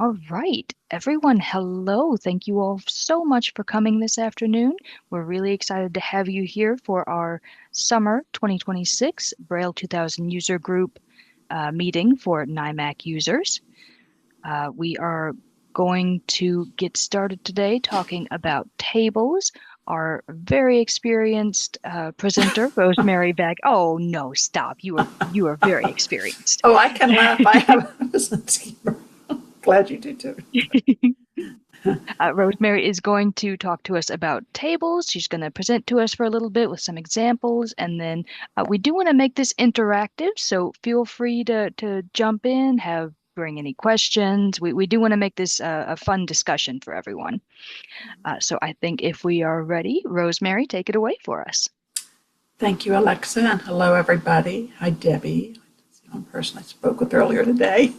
All right, everyone, hello. Thank you all so much for coming this afternoon. We're really excited to have you here for our summer 2026 Braille 2000 user group meeting for NIMAC users. We are going to get started today talking about tables. Our very experienced presenter, Rosemary Bag. Oh no, stop! You are very experienced. Oh, I can laugh. I was a schemer. Glad you did too. Rosemary is going to talk to us about tables. She's going to present to us for a little bit with some examples, and then we do want to make this interactive, so feel free to jump in, bring any questions. We do want to make this a fun discussion for everyone. So I think if we are ready, Rosemary, take it away for us. Thank you, Alexa, and hello, everybody. Hi, Debbie. That's the only person I spoke with earlier today.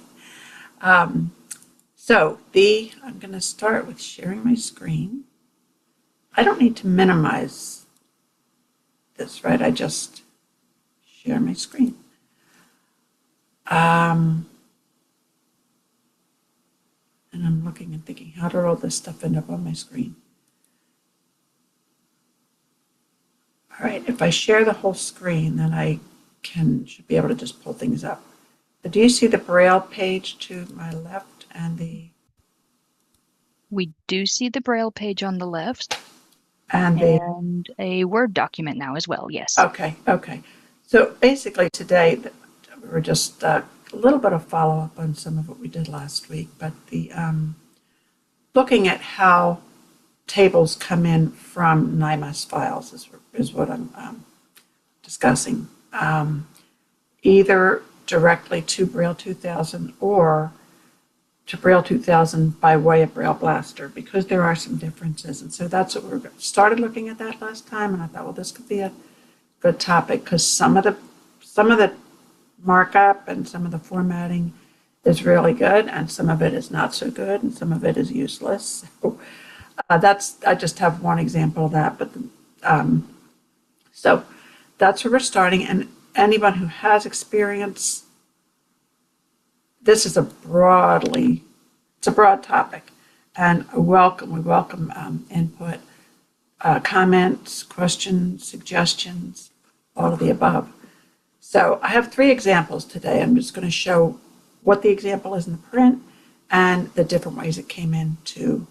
I'm going to start with sharing my screen. I don't need to minimize this, right? I just share my screen. And I'm looking and thinking, how did all this stuff end up on my screen? All right, if I share the whole screen, then I should be able to just pull things up. But do you see the Braille page to my left and We do see the Braille page on the left and a Word document now as well, yes. Okay. So basically today, we're just a little bit of follow-up on some of what we did last week, but the looking at how tables come in from NIMAC files is what I'm discussing, either directly to Braille 2000 or to Braille 2000 by way of Braille Blaster, because there are some differences. And so that's what we started looking at that last time, and I thought, well, this could be a good topic, because some of the markup and some of the formatting is really good, and some of it is not so good, and some of it is useless. So I just have one example of that, but so that's where we're starting. And anyone who has experience, this is a broad topic, and we welcome input, comments, questions, suggestions, all of the above. So I have 3 examples today. I'm just going to show what the example is in the print and the different ways it came into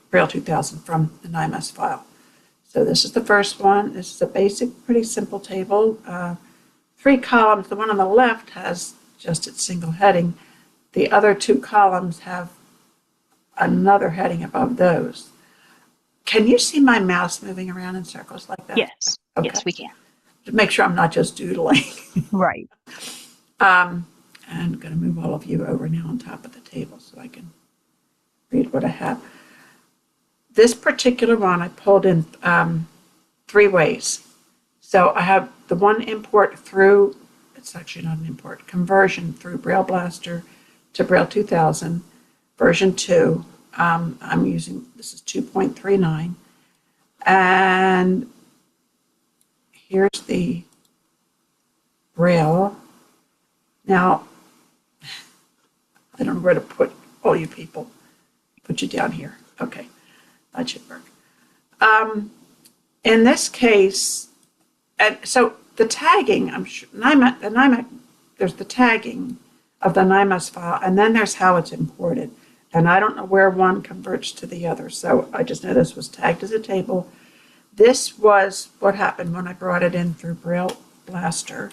Braille 2000 from the NIMAC file. So this is the first one. This is a basic, pretty simple table. 3 columns. The one on the left has just its single heading. The other 2 columns have another heading above those. Can you see my mouse moving around in circles like that? Yes. Okay. Yes, we can. To make sure I'm not just doodling. Right. And I'm going to move all of you over now on top of the table so I can read what I have. This particular one I pulled in 3 ways. So I have the one import through, it's actually not an import, conversion through Braille Blaster to Braille 2000, version 2. I'm using, this is 2.39. And here's the Braille. Now, I don't know where to put all you people. Put you down here. Okay, that should work. In this case, and so the tagging, I'm sure, NIMAC, there's the tagging of the NIMAC file, and then there's how it's imported. And I don't know where one converts to the other, so I just know this was tagged as a table. This was what happened when I brought it in through Braille Blaster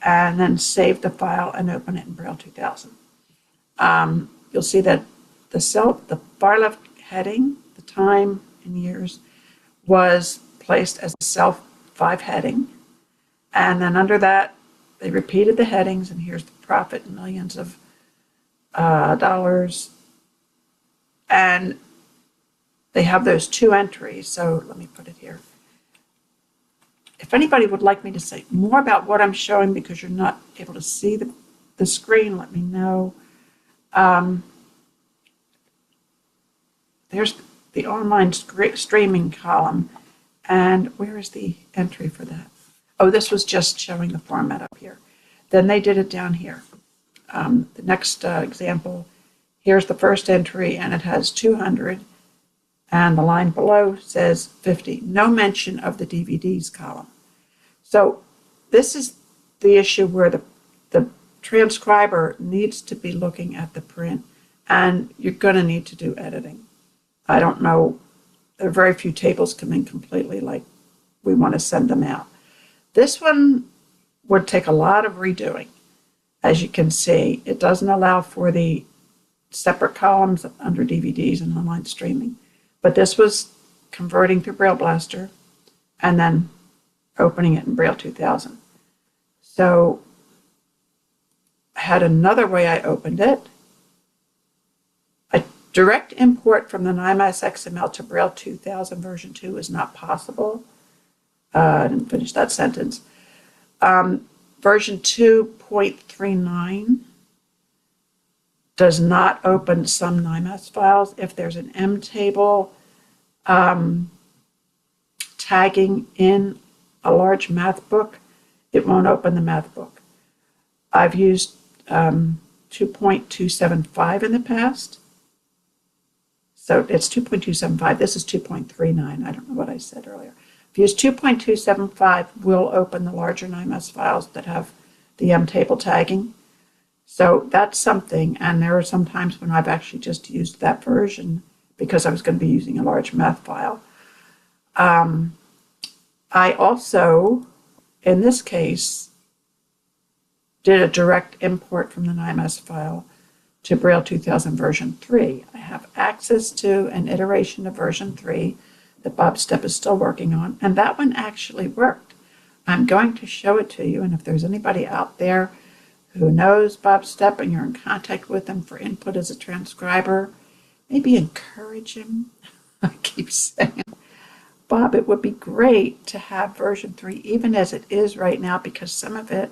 and then saved the file and opened it in Braille 2000. You'll see that the far left heading, the time in years, was placed as a cell 5 heading. And then under that, they repeated the headings, and here's the profit in millions of dollars. And they have those 2 entries. So let me put it here. If anybody would like me to say more about what I'm showing because you're not able to see the screen, let me know. There's the online streaming column. And where is the entry for that? Oh, this was just showing the format up here. Then they did it down here. The next example Here's the first entry, and it has 200, and the line below says 50. No mention of the DVDs column. So this is the issue where the transcriber needs to be looking at the print, and you're going to need to do editing. I don't know, there are very few tables come in completely like we want to send them out. This one would take a lot of redoing. As you can see, it doesn't allow for the separate columns under DVDs and online streaming, but this was converting through Braille Blaster and then opening it in Braille 2000. So I had another way I opened it. A direct import from the NIMAC XML to Braille 2000 version 2 is not possible. I didn't finish that sentence. Version 2.39 does not open some NIMAC files. If there's an M table tagging in a large math book, it won't open the math book. I've used 2.275 in the past. So it's 2.275. This is 2.39. I don't know what I said earlier. If you use 2.275, we'll open the larger NIMAC files that have the M table tagging. So that's something, and there are some times when I've actually just used that version because I was going to be using a large math file. I also, in this case, did a direct import from the NIMAC file to Braille 2000 version 3. I have access to an iteration of version 3 that Bob Stepp is still working on, and that one actually worked. I'm going to show it to you, and if there's anybody out there who knows Bob Stepp and you're in contact with him for input as a transcriber, maybe encourage him. I keep saying, Bob, it would be great to have version 3 even as it is right now, because some of it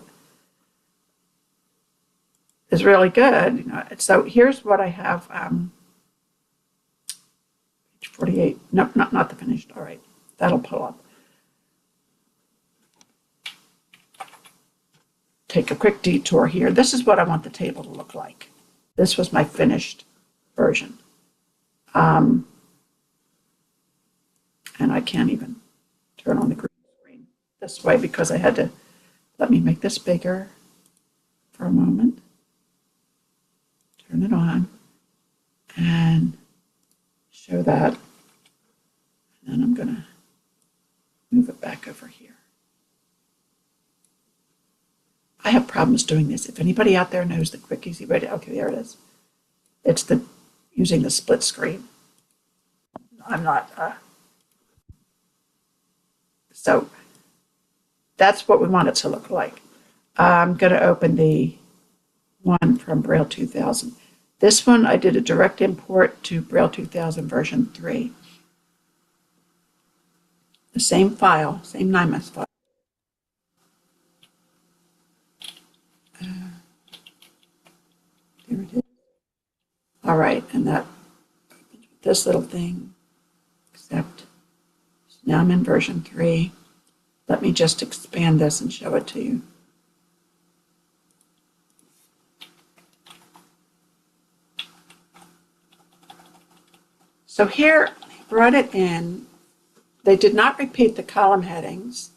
is really good. You know, so here's what I have. Page 48. Nope, not the finished. All right, that'll pull up. Take a quick detour here. This is what I want the table to look like. This was my finished version. And I can't even turn on the green screen this way because I had to, let me make this bigger for a moment. Turn it on and show that. And then I'm going to move it back over here. I have problems doing this. If anybody out there knows the quick, easy way to, okay, there it is. It's the using the split screen. I'm not, so that's what we want it to look like. I'm going to open the one from Braille 2000. This one I did a direct import to Braille 2000 version 3. The same file, same NIMAC file. There it is. All right, and that opens with this little thing, except now I'm in version 3. Let me just expand this and show it to you. So here, they brought it in. They did not repeat the column headings,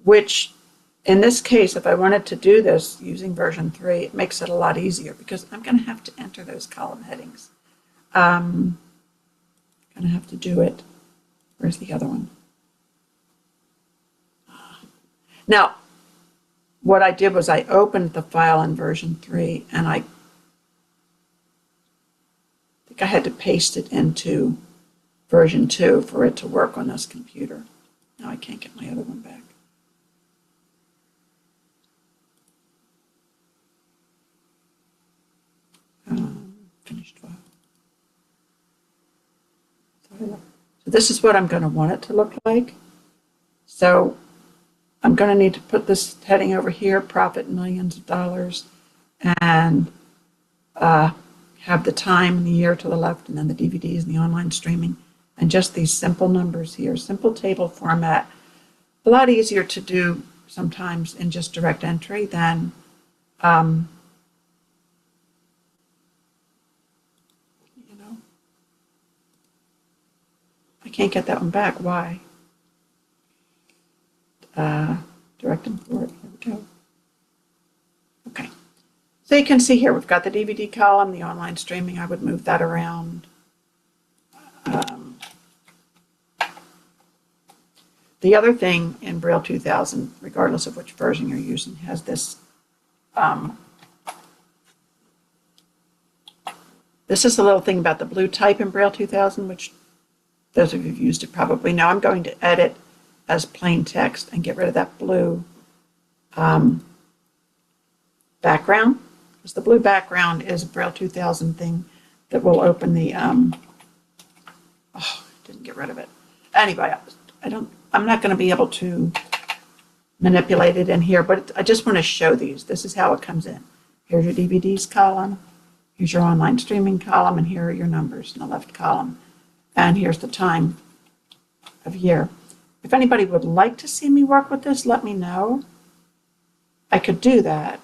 which in this case, if I wanted to do this using version 3, it makes it a lot easier because I'm going to have to enter those column headings. I'm going to have to do it. Where's the other one? Now, what I did was I opened the file in version 3, and I think I had to paste it into version 2 for it to work on this computer. Now I can't get my other one back. Finished file. So this is what I'm going to want it to look like. So I'm going to need to put this heading over here, profit millions of dollars, and have the time and the year to the left, and then the DVDs and the online streaming, and just these simple numbers here, simple table format. A lot easier to do sometimes in just direct entry than can't get that one back. Why? Direct import. Here we go. Okay. So you can see here, we've got the DVD column, the online streaming. I would move that around. The other thing in Braille 2000, regardless of which version you're using, has this. This is a little thing about the blue type in Braille 2000, which those of you who've used it probably know. I'm going to edit as plain text and get rid of that blue background, because the blue background is a Braille 2000 thing that will open the, didn't get rid of it. Anyway, I'm not going to be able to manipulate it in here, but I just want to show these. This is how it comes in. Here's your DVDs column, here's your online streaming column, and here are your numbers in the left column. And here's the time of year. If anybody would like to see me work with this, let me know. I could do that.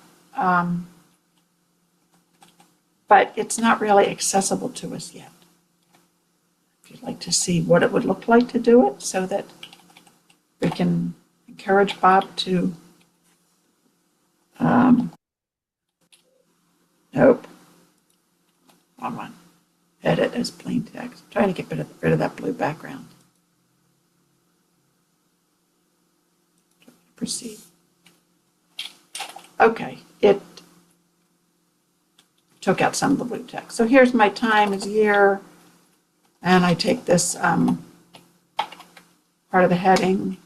But it's not really accessible to us yet. If you'd like to see what it would look like to do it so that we can encourage Bob to, nope, wrong one. Edit as plain text. I'm trying to get rid of that blue background. Proceed. Okay, it took out some of the blue text. So here's my time as year, and I take this part of the heading.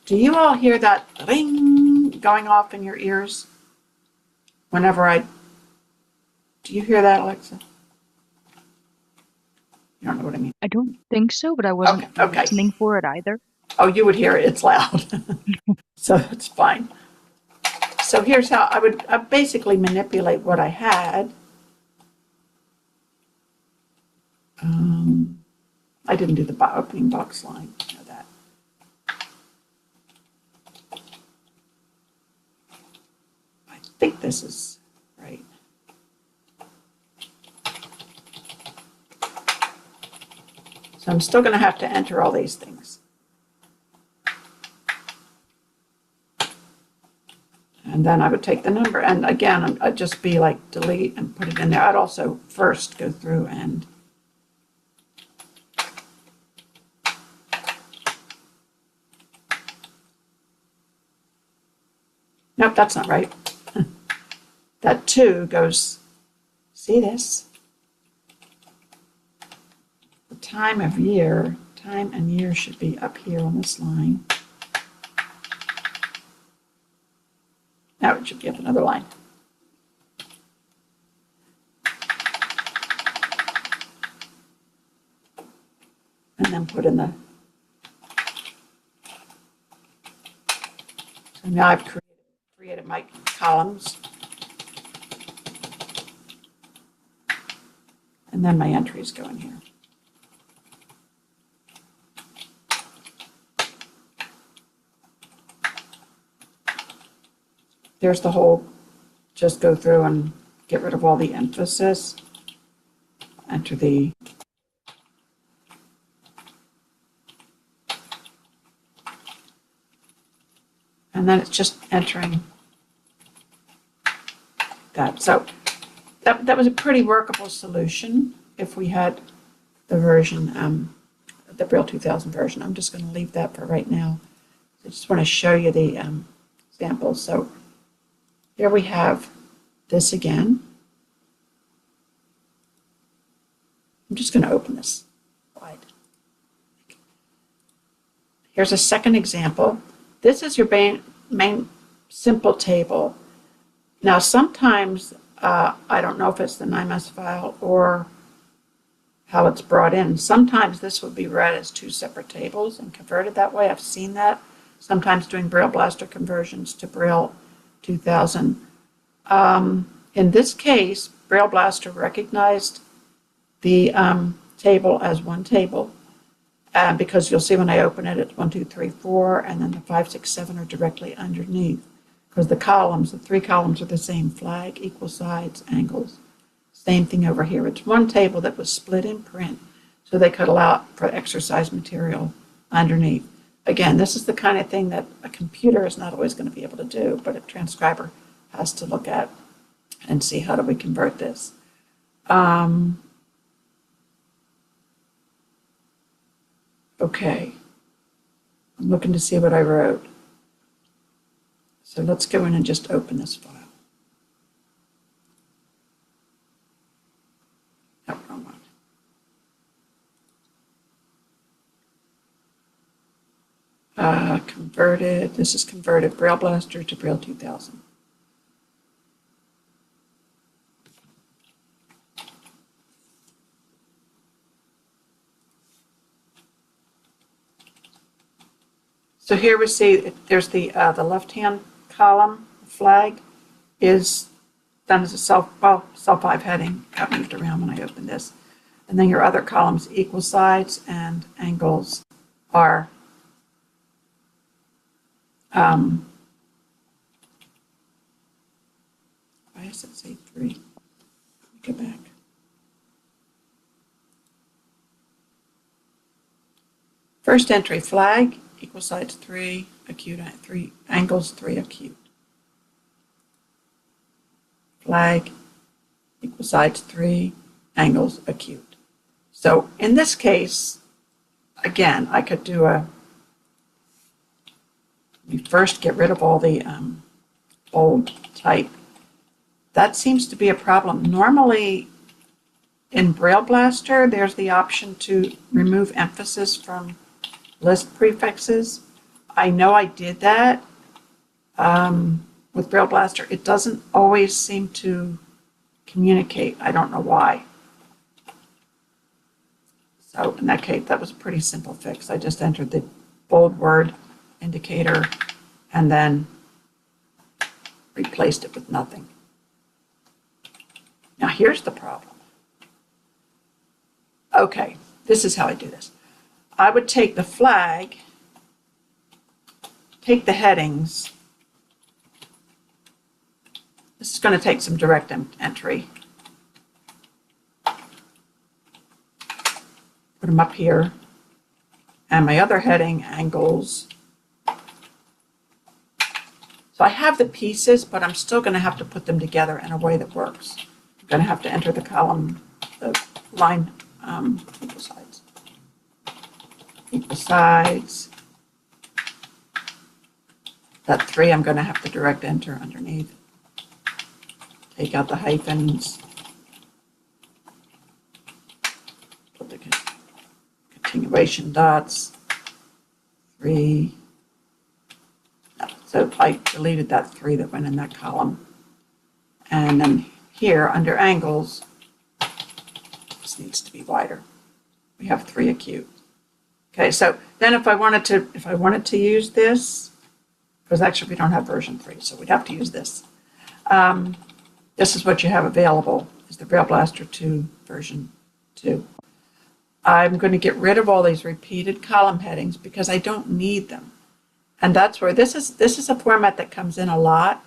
Do you all hear that ring going off in your ears whenever do you hear that, Alexa? You don't know what I mean. I don't think so, but I wasn't listening for it either. Oh, you would hear it. It's loud. So it's fine. So here's how I would basically manipulate what I had. I didn't do the opening box line. I know that. I think this is right. So I'm still going to have to enter all these things. And then I would take the number, and again, I'd just be like delete and put it in there. I'd also first go through and nope, that's not right. That 2 goes, see this? The time of year, time and year should be up here on this line. Now it should be up another line. And then put in the, so now I've created my columns. And then my entries go in here. There's the whole, just go through and get rid of all the emphasis. Enter the, and then it's just entering that. So that was a pretty workable solution if we had the version, the Braille 2000 version. I'm just going to leave that for right now. I just want to show you the examples. So here we have this again. I'm just going to open this wide. Here's a second example. This is your main simple table. Now sometimes, I don't know if it's the NIMAC file or how it's brought in. Sometimes this would be read as 2 separate tables and converted that way. I've seen that. Sometimes doing Braille Blaster conversions to Braille 2000. In this case, Braille Blaster recognized the table as one table because you'll see when I open it, it's 1, 2, 3, 4, and then the 5, 6, 7 are directly underneath. because the 3 columns are the same: flag, equal sides, angles. Same thing over here. It's one table that was split in print so they could allow for exercise material underneath. Again, this is the kind of thing that a computer is not always going to be able to do, but a transcriber has to look at and see how do we convert this. Okay, I'm looking to see what I wrote. So let's go in and just open this file. No, wrong one. Converted, this is converted Braille Blaster to Braille 2000. So here we see there's the left-hand column, flag, is done as a cell 5 heading. Got moved around when I opened this. And then your other columns, equal sides and angles, are why does it say 3? Let me go back. First entry, flag, equal sides 3, acute 3, angles 3, acute. Flag, equal sides 3, angles acute. So in this case, again, I could do let me first get rid of all the bold type. That seems to be a problem. Normally in Braille Blaster, there's the option to remove emphasis from list prefixes. I know I did that with Braille Blaster. It doesn't always seem to communicate. I don't know why. So in that case, that was a pretty simple fix. I just entered the bold word indicator and then replaced it with nothing. Now here's the problem. Okay, this is how I do this. I would take the flag, take the headings. This is going to take some direct entry. Put them up here. And my other heading, angles. So I have the pieces, but I'm still going to have to put them together in a way that works. I'm going to have to enter the column, the line, equal sides. Equal sides. That 3 I'm going to have to direct enter underneath. Take out the hyphens. Put the continuation dots. 3. No, so I deleted that 3 that went in that column. And then here under angles, this needs to be wider. We have 3 acute. Okay, so then if I wanted to use this, because actually we don't have version 3, so we'd have to use this. This is what you have available, is the Braille Blaster 2 version 2. I'm going to get rid of all these repeated column headings because I don't need them. And that's where this is a format that comes in a lot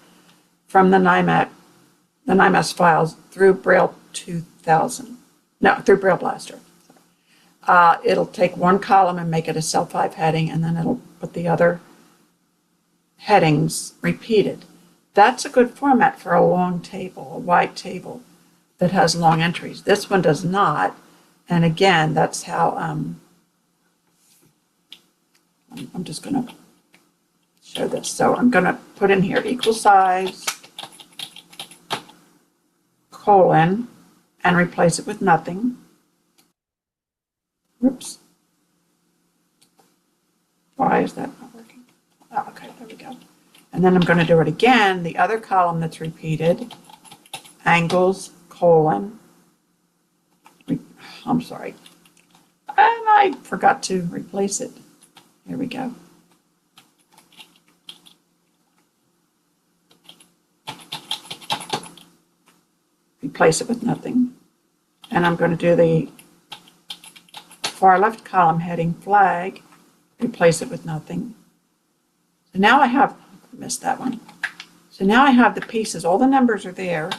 from the NIMAC files through Braille 2000. No, through Braille Blaster. It'll take one column and make it a cell 5 heading, and then it'll put the other headings repeated. That's a good format for a long table, a wide table that has long entries. This one does not. And again, that's how I'm just going to show this. So I'm going to put in here equal size, colon, and replace it with nothing. Whoops. Why is that not working? Oh, okay, there we go. And then I'm going to do it again, the other column that's repeated, angles, colon. I'm sorry. And I forgot to replace it. Here we go. Replace it with nothing. And I'm going to do the far left column heading flag, replace it with nothing. So now I have, missed that one. So now I have the pieces, all the numbers are there.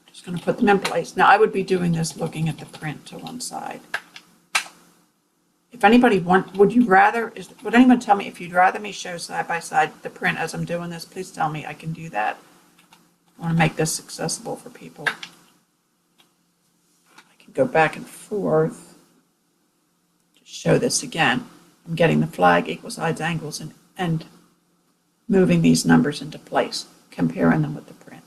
Just going to put them in place. Now I would be doing this looking at the print to one side. If anybody would anyone tell me if you'd rather me show side by side the print as I'm doing this? Please tell me I can do that. I want to make this accessible for people. I can go back and forth. Just show this again. I'm getting the flag, equal sides, angles, and moving these numbers into place, comparing them with the print.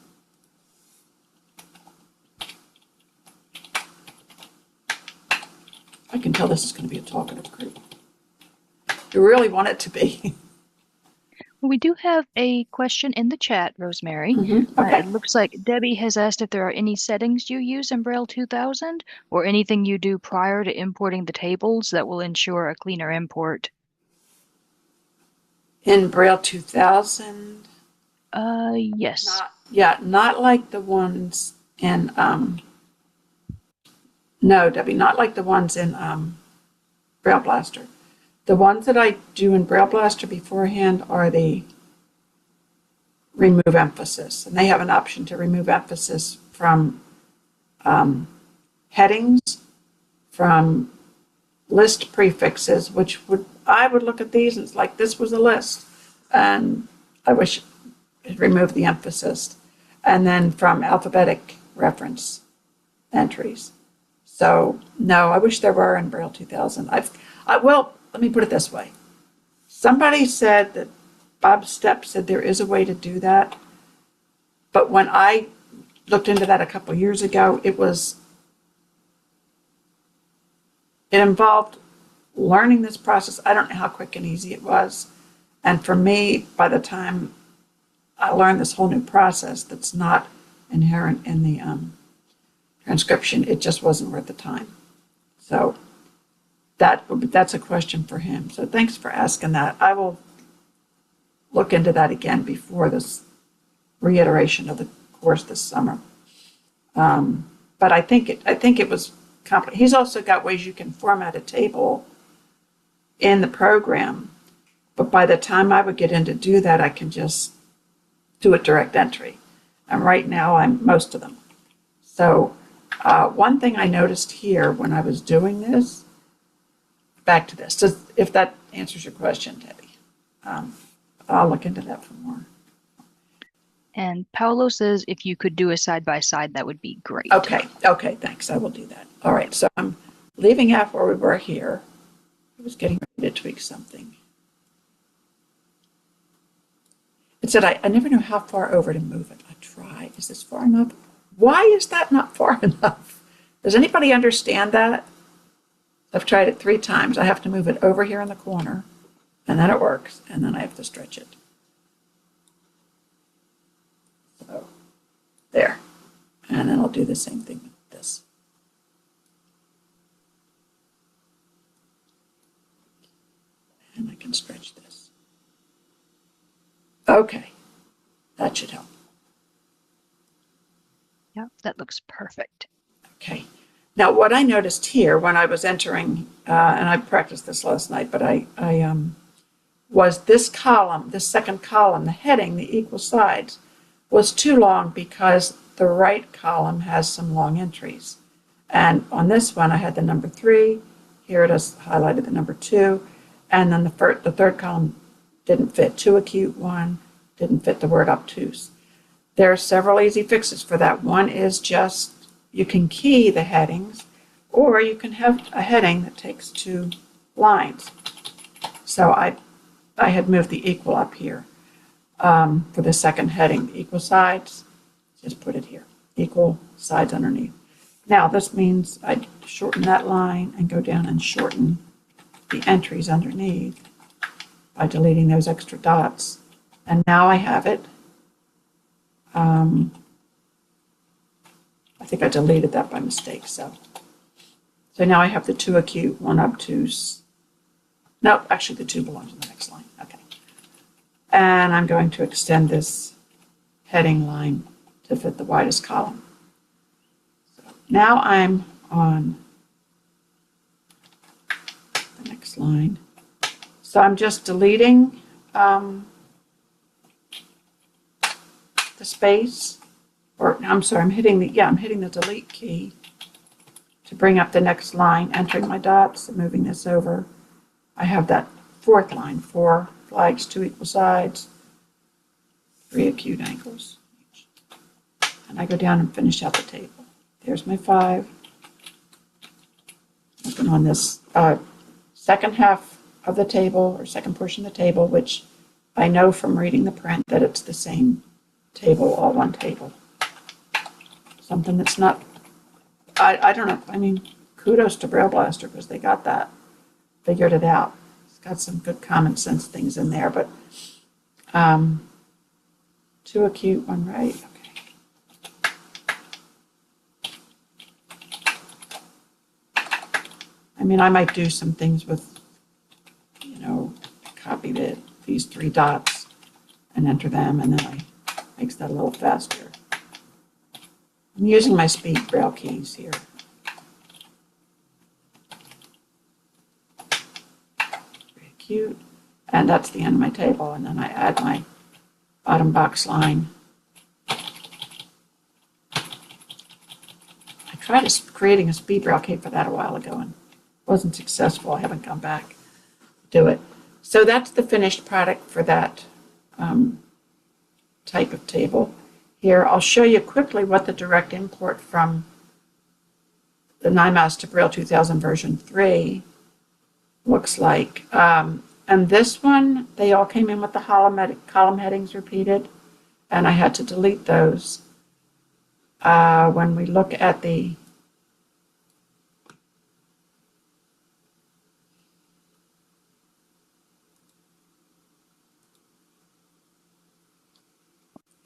I can tell this is going to be a talkative group. You really want it to be. We do have a question in the chat, Rosemary. Okay. It looks like Debbie has asked if there are any settings you use in Braille 2000 or anything you do prior to importing the tables that will ensure a cleaner import. In Braille 2000? Yes. Not like the ones in, no, Debbie, not like the ones in Braille Blaster. The ones that I do in Braille Blaster beforehand are the remove emphasis. And they have an option to remove emphasis from headings, from list prefixes, I would look at these and it's like this was a list. And I wish it removed the emphasis. And then from alphabetic reference entries. So, no, I wish there were in Braille 2000. Well, let me put it this way. Somebody said that Bob Stepp said there is a way to do that. But when I looked into that a couple of years ago, it involved learning this process. I don't know how quick and easy it was. And for me, by the time I learned this whole new process that's not inherent in the transcription, it just wasn't worth the time. So that's a question for him. So thanks for asking that. I will look into that again before this reiteration of the course this summer. But I think it was complicated. He's also got ways you can format a table in the program. But by the time I would get in to do that, I can just do it direct entry. And right now I'm most of them. So one thing I noticed here when I was doing this, back to this, if that answers your question, Debbie, I'll look into that for more. And Paolo says if you could do a side-by-side, that would be great. Okay, thanks. I will do that. All right, so I'm leaving out where we were here. I was getting ready to tweak something. It said, I never know how far over to move it. I try. Is this far enough? Why is that not far enough? Does anybody understand that? I've tried it 3 times. I have to move it over here in the corner, and then it works, and then I have to stretch it. So, there. And then I'll do the same thing with this. And I can stretch this. Okay. That should help. Yeah, that looks perfect. Okay. Now, what I noticed here when I was entering, and I practiced this last night, but I was this column, this second column, the heading, the equal sides, was too long because the right column has some long entries. And on this one, I had the number 3. Here it is highlighted the number 2. And then the third column didn't fit. Too acute, 1, didn't fit the word obtuse. There are several easy fixes for that. One is just you can key the headings, or you can have a heading that takes 2 lines. So I had moved the equal up here for the second heading, the equal sides. Just put it here, equal sides underneath. Now this means I shorten that line and go down and shorten the entries underneath by deleting those extra dots. And now I have it. I think I deleted that by mistake. So now I have the 2 acute, 1 obtuse. No, actually the 2 belongs in the next line. Okay. And I'm going to extend this heading line to fit the widest column. So now I'm on the next line. So I'm just deleting the space, or I'm sorry, I'm hitting the delete key to bring up the next line, entering my dots and moving this over. I have that fourth line, 4 flags, 2 equal sides, 3 acute angles. And I go down and finish out the table. There's my 5. Looking on this second half of the table, or second portion of the table, which I know from reading the print that it's the same table, all one table. Something that's not, I don't know, I mean, kudos to Braille Blaster because they got that, figured it out. It's got some good common sense things in there, but 2 acute, 1 right, okay. I mean, I might do some things with, copy these 3 dots and enter them, and then makes that a little faster. I'm using my speed Braille keys here. Very cute. And that's the end of my table, and then I add my bottom box line. I tried creating a speed Braille key for that a while ago and wasn't successful. I haven't come back to do it. So that's the finished product for that type of table. Here, I'll show you quickly what the direct import from the NIMAC to Braille 2000 version 3 looks like. And this one, they all came in with the column headings repeated, and I had to delete those. When we look at the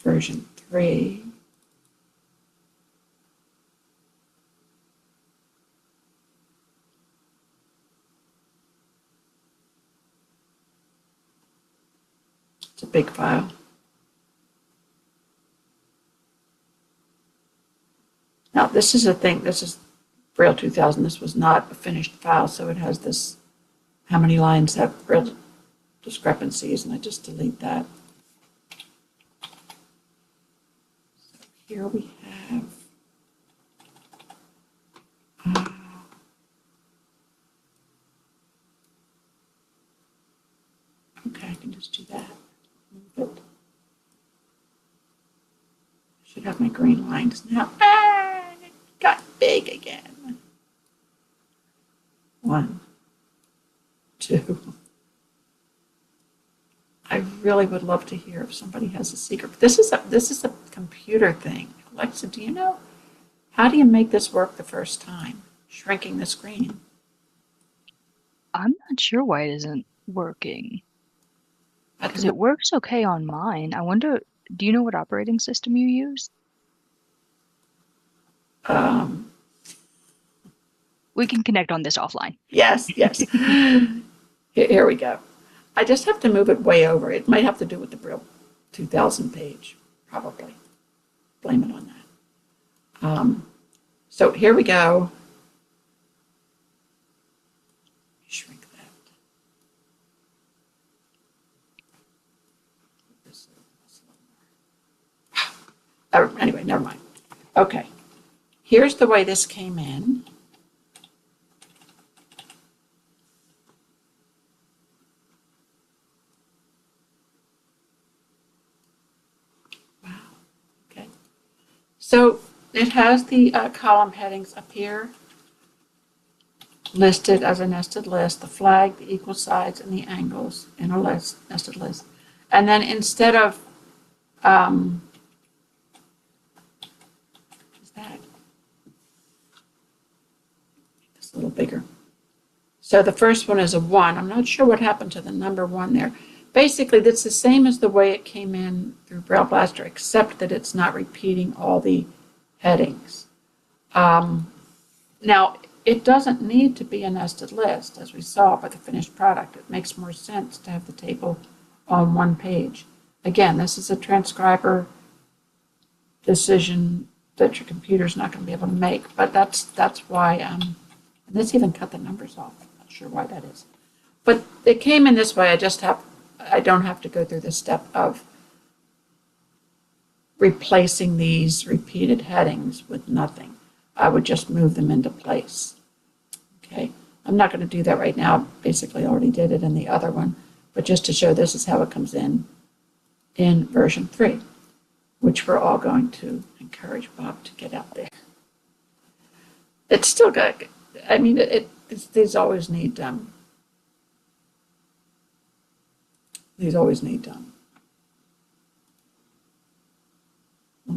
version 3, it's a big file. Now this is this is Braille 2000, this was not a finished file, so it has this, how many lines have Braille discrepancies, and I just delete that. So here we have, okay, I can just do that. Move it. I should have my green lines now. It got big again. 1, 2. I really would love to hear if somebody has a secret. This is a computer thing. Alexa, do you know? How do you make this work the first time? Shrinking the screen. I'm not sure why it isn't working. Because it works okay on mine. I wonder, do you know what operating system you use? We can connect on this offline. Yes. Here we go. I just have to move it way over. It might have to do with the Braille 2000 page, probably. Blame it on that. So here we go. Shrink that. Anyway, never mind. Okay. Here's the way this came in. Wow. Okay. So it has the column headings up here, listed as a nested list, the flag, the equal sides, and the angles in a nested list. And then instead of, is that? Make this a little bigger. So the first one is a 1. I'm not sure what happened to the number 1 there. Basically, that's the same as the way it came in through Braille Blaster, except that it's not repeating all the headings. Now, it doesn't need to be a nested list, as we saw by the finished product. It makes more sense to have the table on one page. Again, this is a transcriber decision that your computer's not going to be able to make, but that's why, and this even cut the numbers off. I'm not sure why that is. But it came in this way. I just have I don't have to go through the step of replacing these repeated headings with nothing. I would just move them into place. Okay, I'm not going to do that right now. Basically, I already did it in the other one, but just to show this is how it comes in version 3, which we're all going to encourage Bob to get out there. It's still got, I mean, these always need what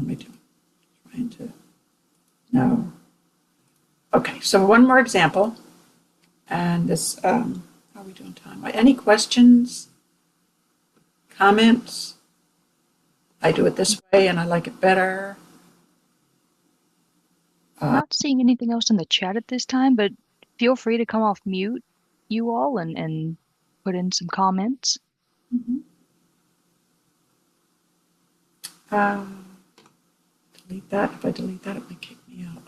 am I doing? Trying to, no. Okay, so one more example. And this, how are we doing time? Any questions? Comments? I do it this way and I like it better. Not seeing anything else in the chat at this time, but feel free to come off mute, you all, and put in some comments. Delete that. If I delete that, it might kick me out.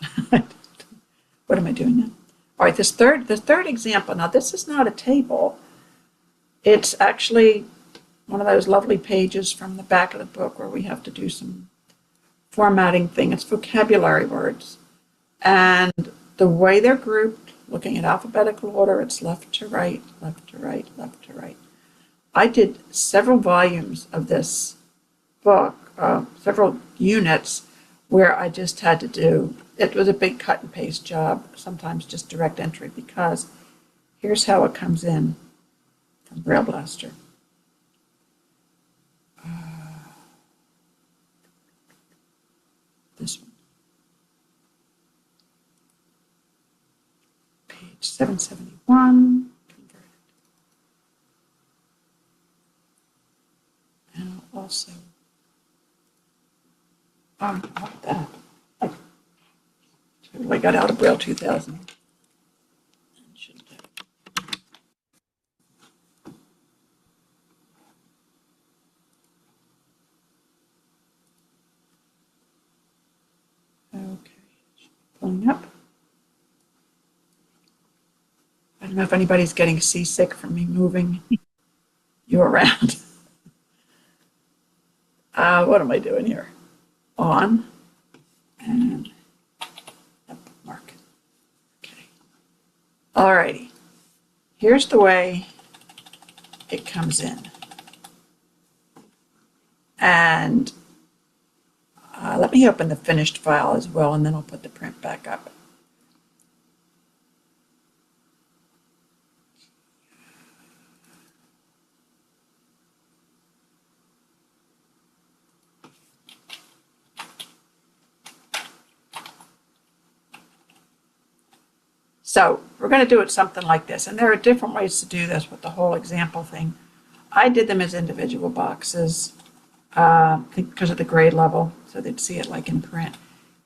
What am I doing now? All right, the third example. Now, this is not a table. It's actually one of those lovely pages from the back of the book where we have to do some formatting thing. It's vocabulary words. And the way they're grouped, looking at alphabetical order, it's left to right, left to right, left to right. I did several volumes of this book, several units, where I just had to do, it was a big cut and paste job, sometimes just direct entry, because here's how it comes in from Braille Blaster. This one. Page 771, converted. And I'll also, how about that? I totally got out of Braille 2000. Okay, pulling up. I don't know if anybody's getting seasick from me moving you around. What am I doing here? On and mark. Okay. All righty. Here's the way it comes in. And let me open the finished file as well, and then I'll put the print back up. So we're going to do it something like this. And there are different ways to do this with the whole example thing. I did them as individual boxes because of the grade level, so they'd see it like in print.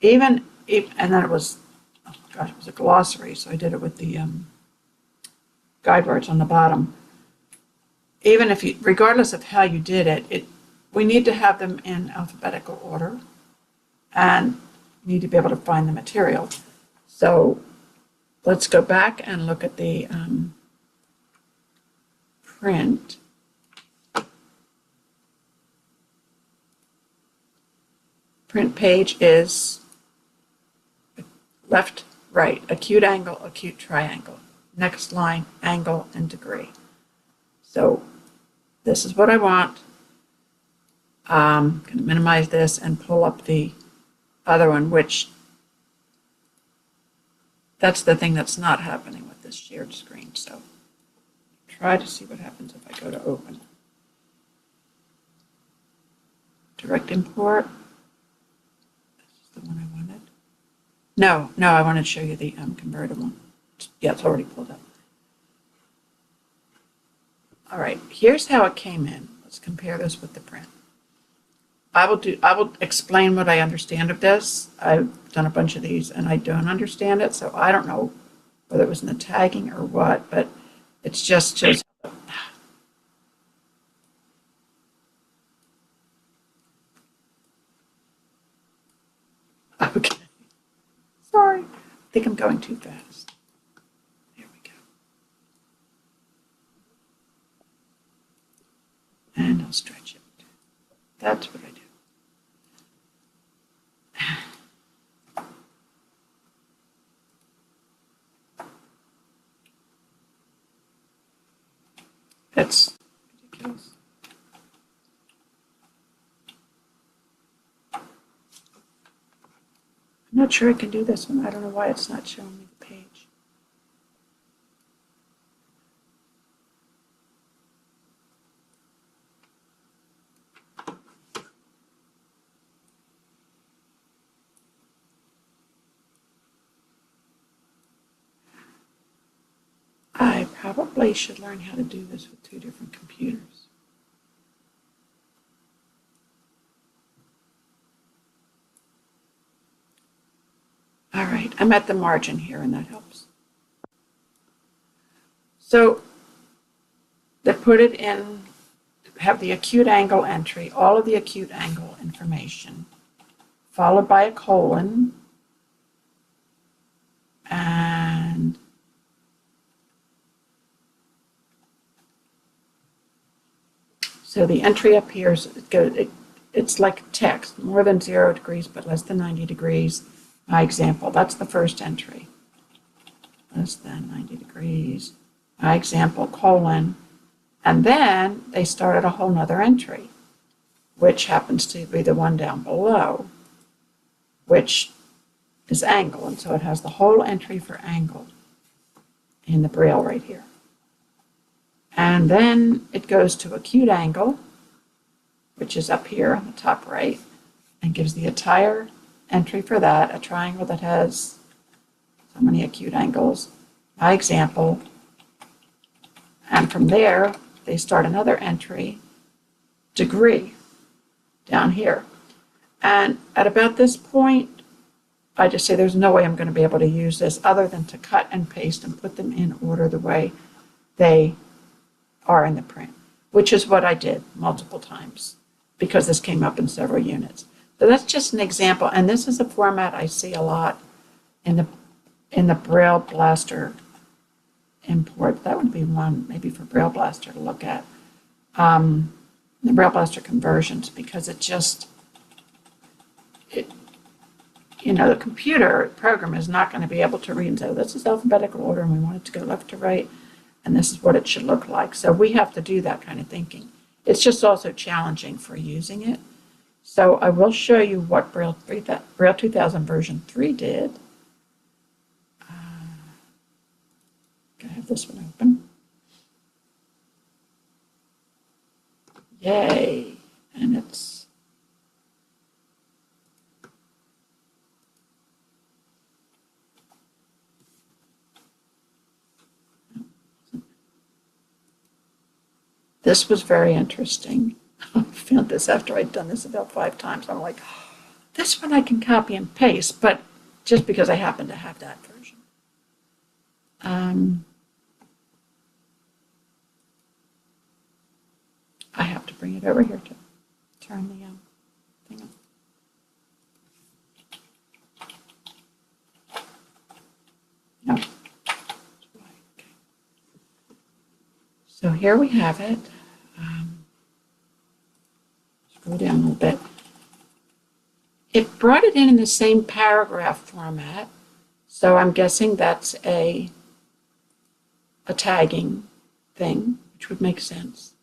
And then it was, oh gosh, it was a glossary, so I did it with the guide words on the bottom. Even if you, regardless of how you did it, we need to have them in alphabetical order and need to be able to find the material. So let's go back and look at the print. Print page is left, right, acute angle, acute triangle. Next line, angle and degree. So this is what I want. I'm going to minimize this and pull up the other one, which that's the thing that's not happening with this shared screen. So try to see what happens if I go to open. Direct import. The one I wanted. No, I wanted to show you the converted one. Yeah, it's already pulled up. All right, here's how it came in. Let's compare this with the print. I will explain what I understand of this. I've done a bunch of these and I don't understand it, so I don't know whether it was in the tagging or what, but it's just shows. Okay. Sorry. I think I'm going too fast. There we go. And I'll stretch it. That's what I do. That's ridiculous. I'm not sure I can do this one. I don't know why it's not showing me the page. I probably should learn how to do this with 2 different computers. All right, I'm at the margin here, and that helps. So they put it in, have the acute angle entry, all of the acute angle information, followed by a colon, and so the entry appears, it's like text, more than 0 degrees, but less than 90 degrees. My example, that's the first entry. Less than 90 degrees. My example, colon. And then they started a whole nother entry, which happens to be the one down below, which is angle. And so it has the whole entry for angle in the Braille right here. And then it goes to acute angle, which is up here on the top right, and gives the entire entry for that, a triangle that has so many acute angles. My example. And from there, they start another entry, degree, down here. And at about this point, I just say there's no way I'm going to be able to use this other than to cut and paste and put them in order the way they are in the print, which is what I did multiple times because this came up in several units. So that's just an example, and this is a format I see a lot in the Braille Blaster import. That would be one maybe for Braille Blaster to look at, the Braille Blaster conversions, because the computer program is not going to be able to read and say, this is alphabetical order and we want it to go left to right and this is what it should look like. So we have to do that kind of thinking. It's just also challenging for using it. So I will show you what Braille 2000 version 3 did. I have this one open. Yay. And it's this was very interesting. I found this after I'd done this about 5 times. I'm like, this one I can copy and paste, but just because I happen to have that version. I have to bring it over here to turn the thing on. No. Okay. So here we have it. Scroll down a little bit. It brought it in the same paragraph format, so I'm guessing that's a tagging thing, which would make sense.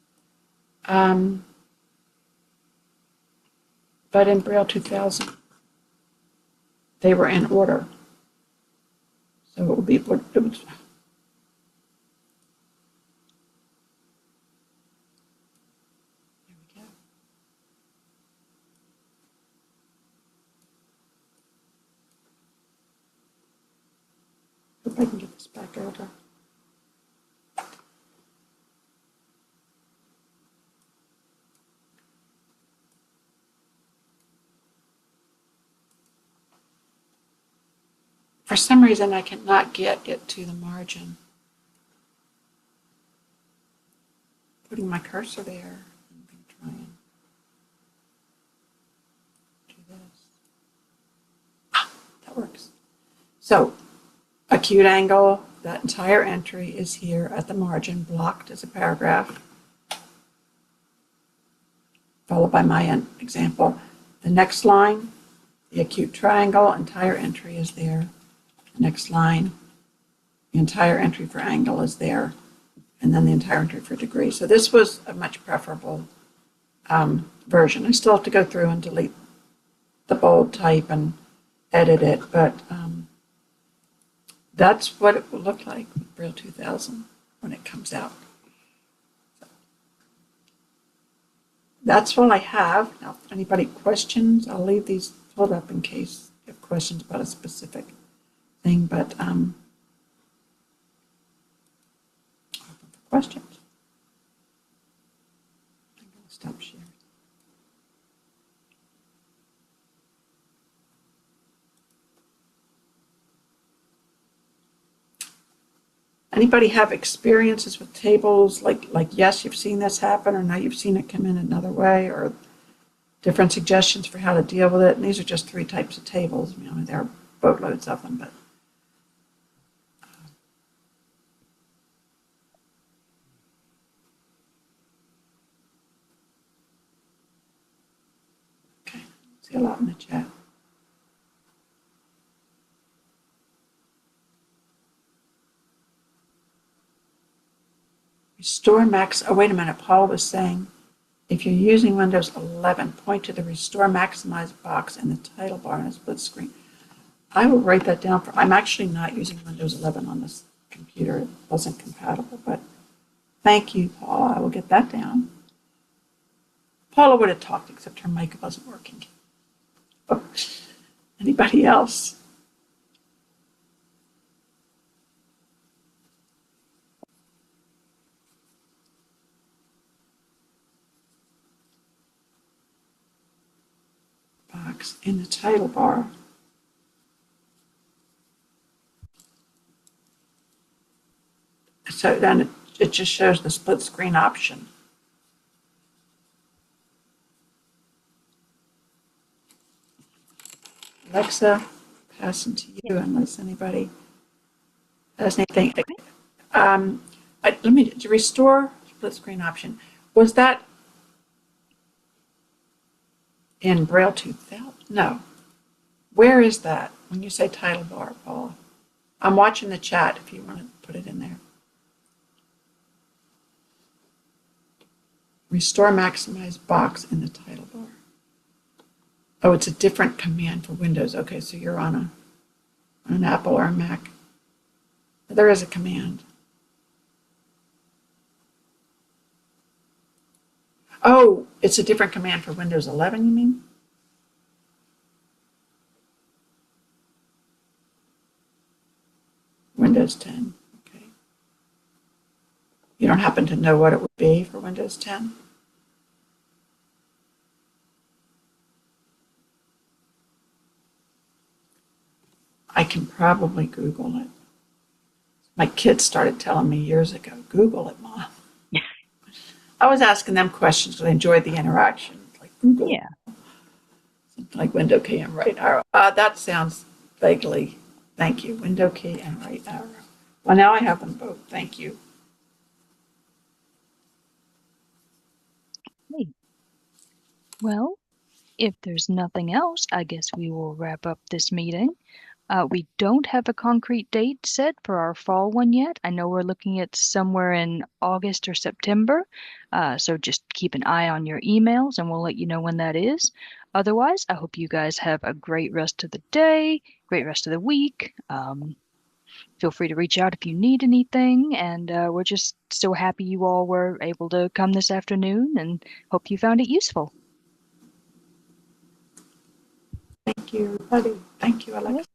But in Braille 2000, they were in order. So it would be what it was. There we go. Hope I can get this back over. For some reason, I cannot get it to the margin. Putting my cursor there, I'm going to try and do this. Ah, that works. So, acute angle, that entire entry is here at the margin, blocked as a paragraph. followed by my example. The next line, the acute triangle, entire entry is there. The next line, the entire entry for angle is there, and then the entire entry for degree. So this was a much preferable version. I still have to go through and delete the bold type and edit it, but that's what it will look like with Braille 2000 when it comes out. So that's all I have. Now, if anybody questions, I'll leave these filled up in case you have questions about a specific thing, but open for questions. I'm going to stop sharing. Anybody have experiences with tables like yes, you've seen this happen, or now you've seen it come in another way, or different suggestions for how to deal with it? And these are just 3 types of tables. I mean, there are boatloads of them, but okay, see a lot in the chat. Restore max. Oh, wait a minute. Paul was saying, if you're using Windows 11, point to the Restore Maximize box in the title bar in a split screen. I will write that down. I'm actually not using Windows 11 on this computer. It wasn't compatible, but thank you, Paul. I will get that down. Paula would have talked, except her mic wasn't working. Oh, anybody else? Box in the title bar. So then it just shows the split screen option. Alexa, passing to you unless anybody has anything. Let me restore split screen option. Was that in Braille 2000? No. Where is that when you say title bar, Paula? I'm watching the chat if you want to put it in there. Restore maximize box in the title bar. Oh, it's a different command for Windows. Okay, so you're on an Apple or a Mac. There is a command. Oh, it's a different command for Windows 11, you mean? Windows 10, okay. You don't happen to know what it would be for Windows 10? I can probably Google it. My kids started telling me years ago, Google it, Mom. I was asking them questions because I enjoyed the interaction. Like Google. Yeah. Something like window key and right arrow. That sounds vaguely. Thank you. Window key and right arrow. Well, now I have them both. Thank you. Hey. Well, if there's nothing else, I guess we will wrap up this meeting. We don't have a concrete date set for our fall one yet. I know we're looking at somewhere in August or September, so just keep an eye on your emails and we'll let you know when that is. Otherwise, I hope you guys have a great rest of the day, great rest of the week. Feel free to reach out if you need anything, and we're just so happy you all were able to come this afternoon and hope you found it useful. Thank you, everybody. Thank you, Alexa.